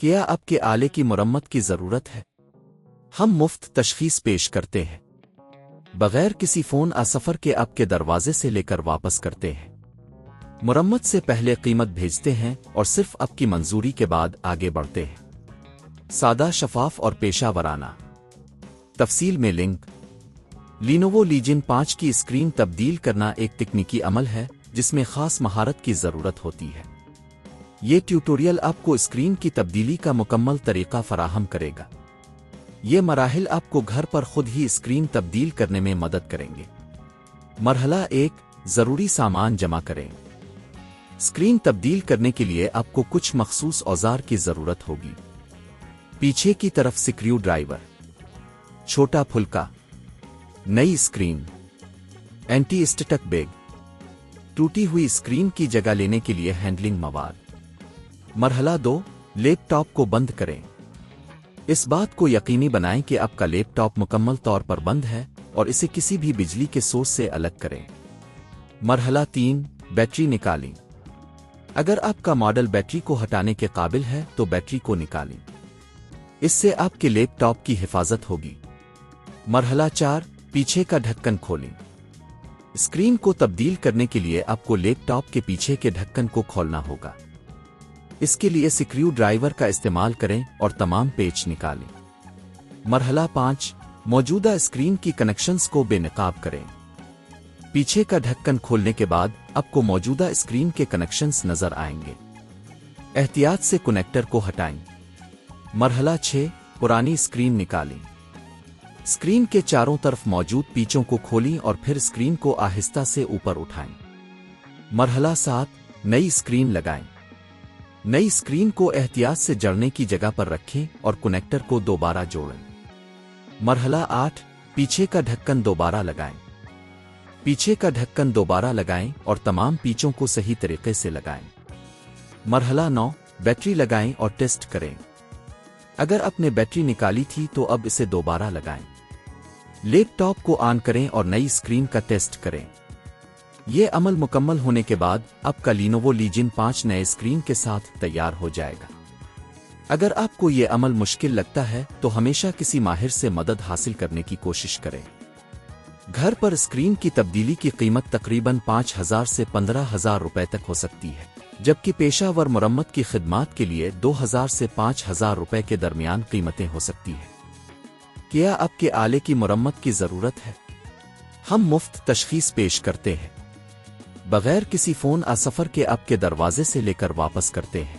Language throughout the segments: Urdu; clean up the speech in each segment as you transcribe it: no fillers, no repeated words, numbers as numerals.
کیا آپ کے آلے کی مرمت کی ضرورت ہے؟ ہم مفت تشخیص پیش کرتے ہیں، بغیر کسی فون سفر کے آپ کے دروازے سے لے کر واپس کرتے ہیں۔ مرمت سے پہلے قیمت بھیجتے ہیں اور صرف آپ کی منظوری کے بعد آگے بڑھتے ہیں۔ سادہ، شفاف اور پیشہ ورانہ۔ تفصیل میں لنک۔ لینوو لیجن 5 کی اسکرین تبدیل کرنا ایک تکنیکی عمل ہے جس میں خاص مہارت کی ضرورت ہوتی ہے۔ یہ ٹیوٹوریل آپ کو اسکرین کی تبدیلی کا مکمل طریقہ فراہم کرے گا۔ یہ مراحل آپ کو گھر پر خود ہی اسکرین تبدیل کرنے میں مدد کریں گے۔ مرحلہ 1، ضروری سامان جمع کریں۔ اسکرین تبدیل کرنے کے لیے آپ کو کچھ مخصوص اوزار کی ضرورت ہوگی۔ پیچھے کی طرف سکریو ڈرائیور، چھوٹا پھلکا، نئی اسکرین، اینٹی اسٹیٹک بیگ، ٹوٹی ہوئی اسکرین کی جگہ لینے کے لیے ہینڈلنگ مواد۔ مرحلہ 2، لیپ ٹاپ کو بند کریں۔ اس بات کو یقینی بنائیں کہ آپ کا لیپ ٹاپ مکمل طور پر بند ہے اور اسے کسی بھی بجلی کے سورس سے الگ کریں۔ مرحلہ 3، بیٹری نکالیں۔ اگر آپ کا ماڈل بیٹری کو ہٹانے کے قابل ہے تو بیٹری کو نکالیں۔ اس سے آپ کے لیپ ٹاپ کی حفاظت ہوگی۔ مرحلہ 4، پیچھے کا ڈھکن کھولیں۔ اسکرین کو تبدیل کرنے کے لیے آپ کو لیپ ٹاپ کے پیچھے کے ڈھکن کو کھولنا ہوگا۔ اس کے لیے سکریو ڈرائیور کا استعمال کریں اور تمام پیچ نکالیں۔ مرحلہ 5، موجودہ اسکرین کی کنکشنز کو بے نقاب کریں۔ پیچھے کا ڈھکن کھولنے کے بعد آپ کو موجودہ اسکرین کے کنکشنز نظر آئیں گے۔ احتیاط سے کنیکٹر کو ہٹائیں۔ مرحلہ 6، پرانی اسکرین نکالیں۔ اسکرین کے چاروں طرف موجود پیچوں کو کھولیں اور پھر اسکرین کو آہستہ سے اوپر اٹھائیں۔ مرحلہ 7، نئی اسکرین لگائیں۔ نئی اسکرین کو احتیاط سے جڑنے کی جگہ پر رکھیں اور کنیکٹر کو دوبارہ جوڑیں۔ مرحلہ 8، پیچھے کا ڈھکن دوبارہ لگائیں۔ پیچھے کا ڈھکن دوبارہ لگائیں اور تمام پیچوں کو صحیح طریقے سے لگائیں۔ مرحلہ 9، بیٹری لگائیں اور ٹیسٹ کریں۔ اگر آپ نے بیٹری نکالی تھی تو اب اسے دوبارہ لگائیں۔ لیپ ٹاپ کو آن کریں اور نئی اسکرین کا ٹیسٹ کریں۔ یہ عمل مکمل ہونے کے بعد آپ کا لینوو لیجن 5 نئے اسکرین کے ساتھ تیار ہو جائے گا۔ اگر آپ کو یہ عمل مشکل لگتا ہے تو ہمیشہ کسی ماہر سے مدد حاصل کرنے کی کوشش کریں۔ گھر پر اسکرین کی تبدیلی کی قیمت تقریباً 5,000 سے 15,000 روپے تک ہو سکتی ہے، جبکہ پیشہ ور مرمت کی خدمات کے لیے 2,000 سے 5,000 روپے کے درمیان قیمتیں ہو سکتی ہیں۔ کیا آپ کے آلے کی مرمت کی ضرورت ہے؟ ہم مفت تشخیص پیش کرتے ہیں، بغیر کسی فون سفر کے آپ کے دروازے سے لے کر واپس کرتے ہیں۔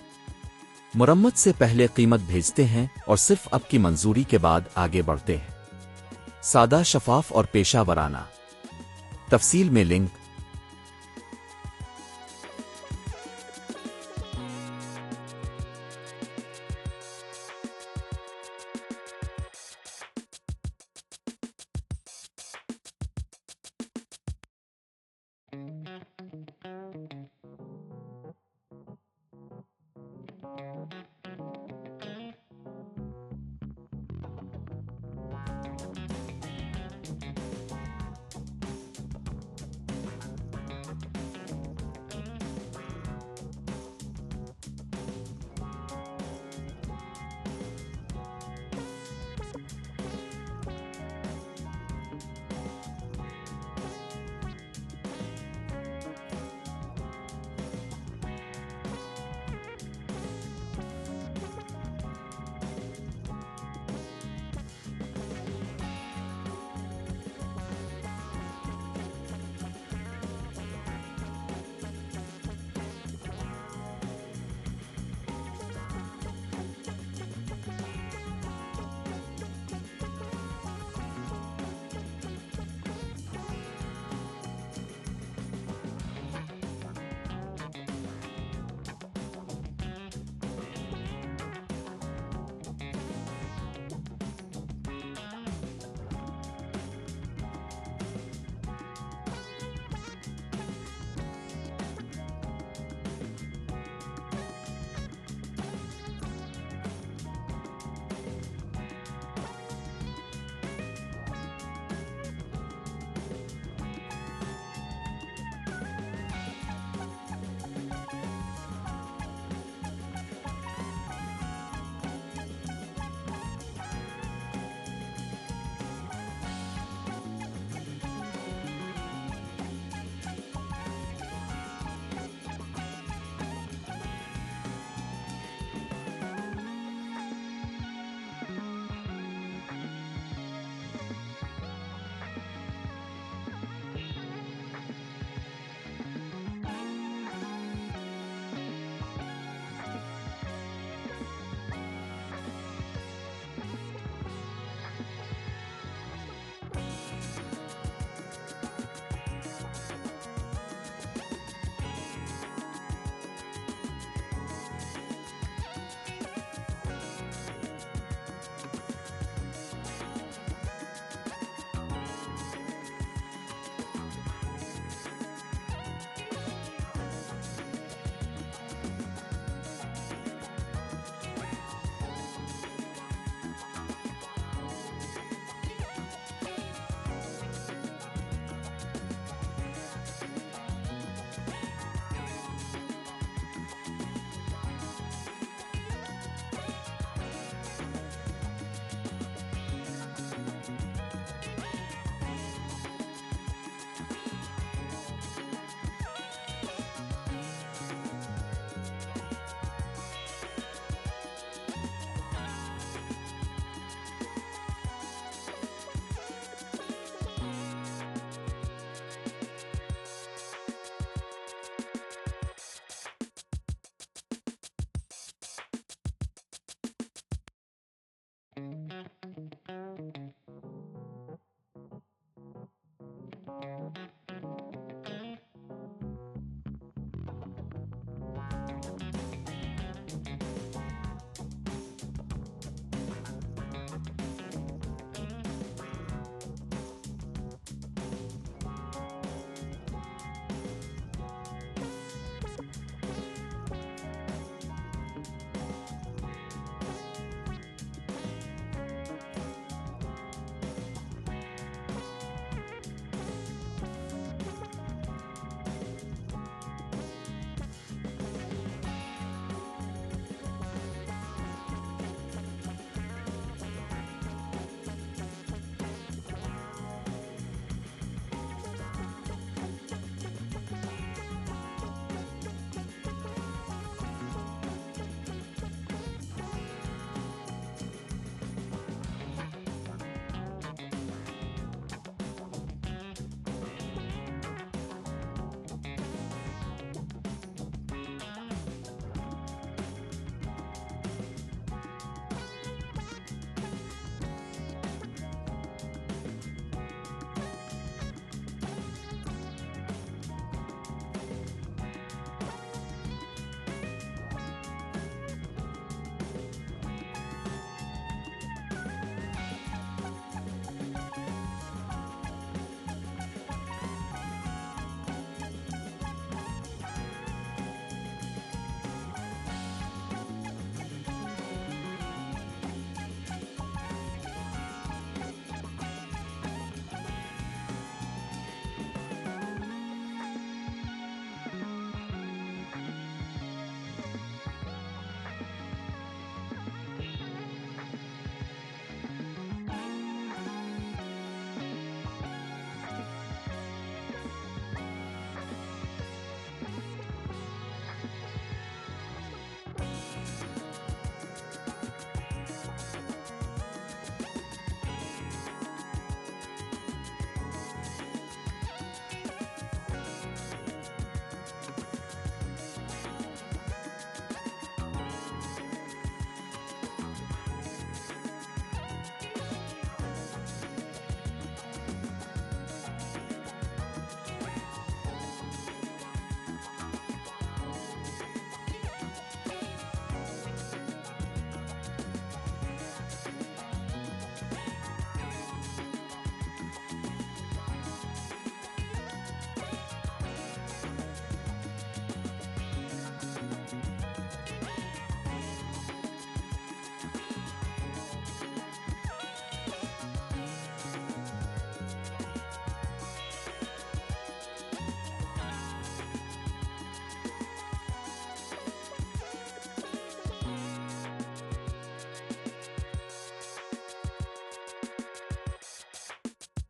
مرمت سے پہلے قیمت بھیجتے ہیں اور صرف آپ کی منظوری کے بعد آگے بڑھتے ہیں۔ سادہ، شفاف اور پیشہ ورانہ۔ تفصیل میں لنک۔